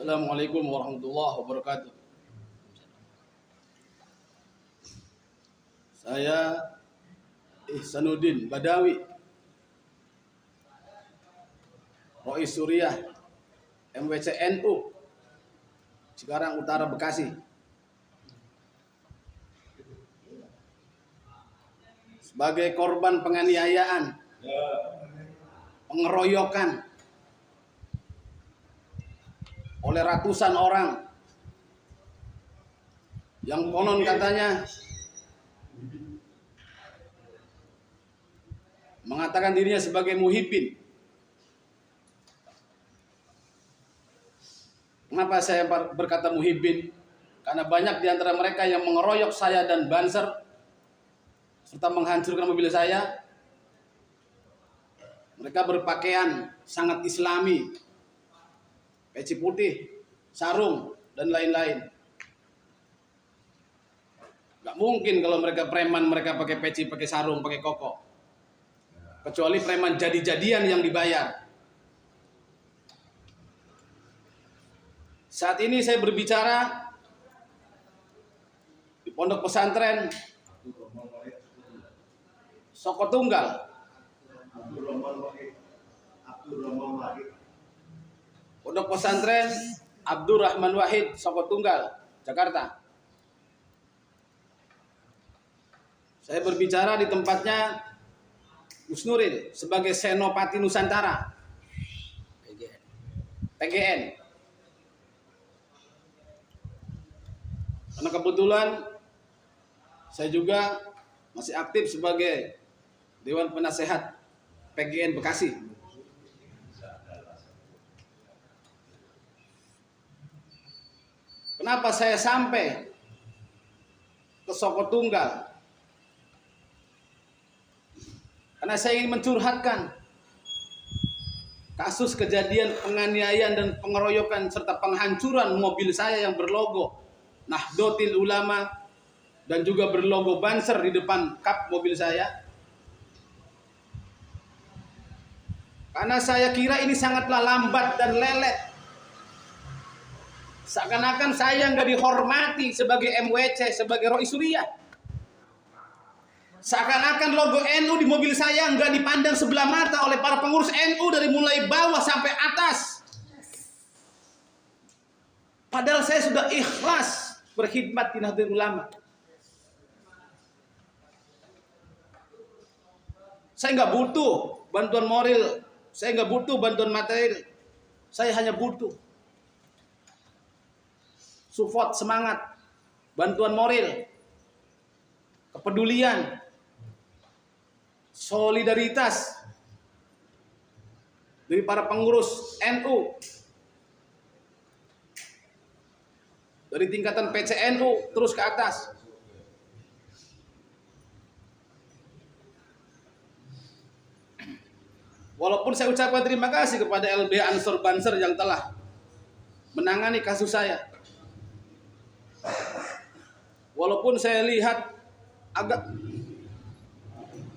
Assalamualaikum warahmatullahi wabarakatuh. Saya Ihsanuddin Badawi, Rois Suriah, MWCNU, Cikarang Utara, Bekasi. Sebagai korban penganiayaan, pengeroyokan oleh ratusan orang yang konon katanya mengatakan dirinya sebagai muhibbin. Kenapa saya berkata muhibbin? Karena banyak di antara mereka yang mengeroyok saya dan Banser serta menghancurkan mobil saya. Mereka berpakaian sangat islami, peci putih, sarung, dan lain-lain. Gak mungkin kalau mereka preman, mereka pakai peci, pakai sarung, pakai koko. Kecuali preman jadi-jadian yang dibayar. Saat ini saya berbicara di pondok pesantren Sokotunggal, pondok pesantren Abdurrahman Wahid, Sokotunggal, Jakarta. Saya berbicara di tempatnya Gus Nuril sebagai Senopati Nusantara, PGN. Karena kebetulan saya juga masih aktif sebagai Dewan Penasehat PGN Bekasi. Kenapa saya sampai ke Sokotunggal? Karena saya ingin mencurhatkan kasus kejadian penganiayaan dan pengeroyokan serta penghancuran mobil saya yang berlogo Nahdlatul Ulama dan juga berlogo Banser di depan kap mobil saya. Karena saya kira ini sangatlah lambat dan lelet. Seakan-akan saya nggak dihormati sebagai MWC, sebagai Rois Suriah. Seakan-akan logo NU di mobil saya nggak dipandang sebelah mata oleh para pengurus NU dari mulai bawah sampai atas. Padahal saya sudah ikhlas berkhidmat di Nahdlatul Ulama. Saya nggak butuh bantuan moral, saya nggak butuh bantuan materi, saya hanya butuh support, semangat, bantuan moral, kepedulian, solidaritas dari para pengurus NU, dari tingkatan PCNU terus ke atas. Walaupun saya ucapkan terima kasih kepada LBH Ansor Banser yang telah menangani kasus saya. Walaupun saya lihat agak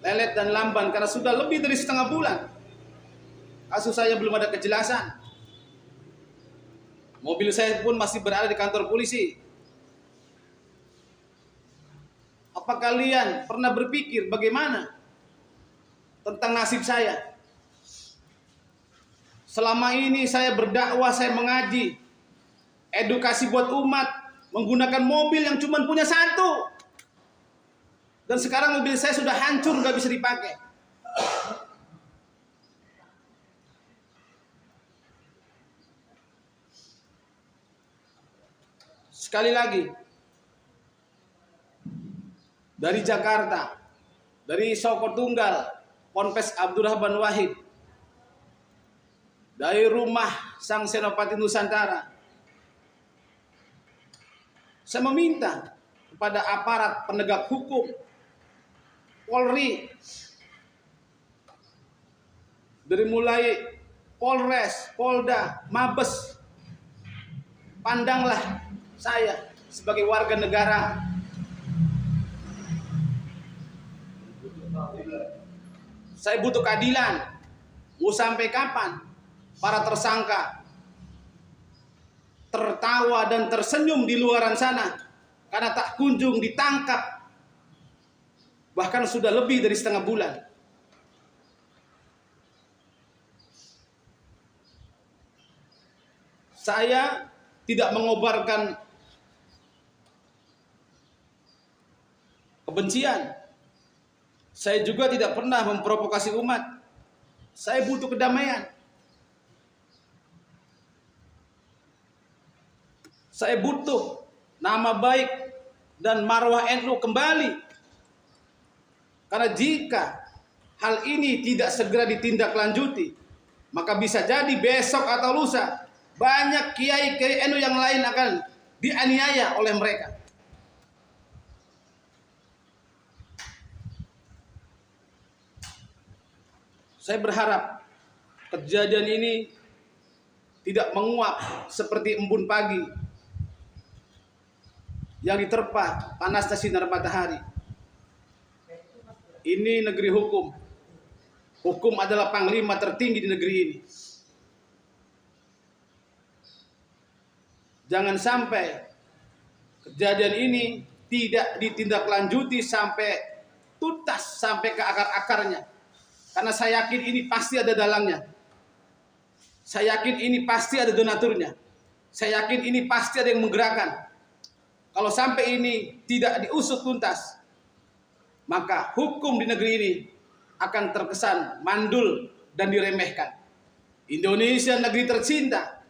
lelet dan lamban karena sudah lebih dari setengah bulan kasus saya belum ada kejelasan. Mobil saya pun masih berada di kantor polisi. Apa kalian pernah berpikir bagaimana tentang nasib saya? Selama ini saya berdakwah, saya mengaji, edukasi buat umat, menggunakan mobil yang cuma punya satu. Dan sekarang mobil saya sudah hancur, nggak bisa dipakai. Sekali lagi, dari Jakarta, dari Sokotunggal, Ponpes Abdurrahman Wahid, dari rumah Sang Senopati Nusantara, saya meminta kepada aparat penegak hukum, Polri, dari mulai Polres, Polda, Mabes, pandanglah saya sebagai warga negara. Saya butuh keadilan. Mau sampai kapan para tersangka tertawa dan tersenyum di luaran sana karena tak kunjung ditangkap, bahkan sudah lebih dari setengah bulan. Saya tidak mengobarkan kebencian. Saya juga tidak pernah memprovokasi umat. Saya butuh kedamaian. Saya butuh nama baik dan marwah NU kembali. Karena jika hal ini tidak segera ditindaklanjuti, maka bisa jadi besok atau lusa banyak kiai-kiai NU yang lain akan dianiaya oleh mereka. Saya berharap kejadian ini tidak menguap seperti embun pagi yang diterpa panasnya sinar matahari. Ini negeri hukum. Hukum adalah panglima tertinggi di negeri ini. Jangan sampai kejadian ini tidak ditindaklanjuti sampai tuntas, sampai ke akar-akarnya. Karena saya yakin ini pasti ada dalangnya. Saya yakin ini pasti ada donaturnya. Saya yakin ini pasti ada yang menggerakkan. Kalau sampai ini tidak diusut tuntas, maka hukum di negeri ini akan terkesan mandul dan diremehkan. Indonesia negeri tercinta,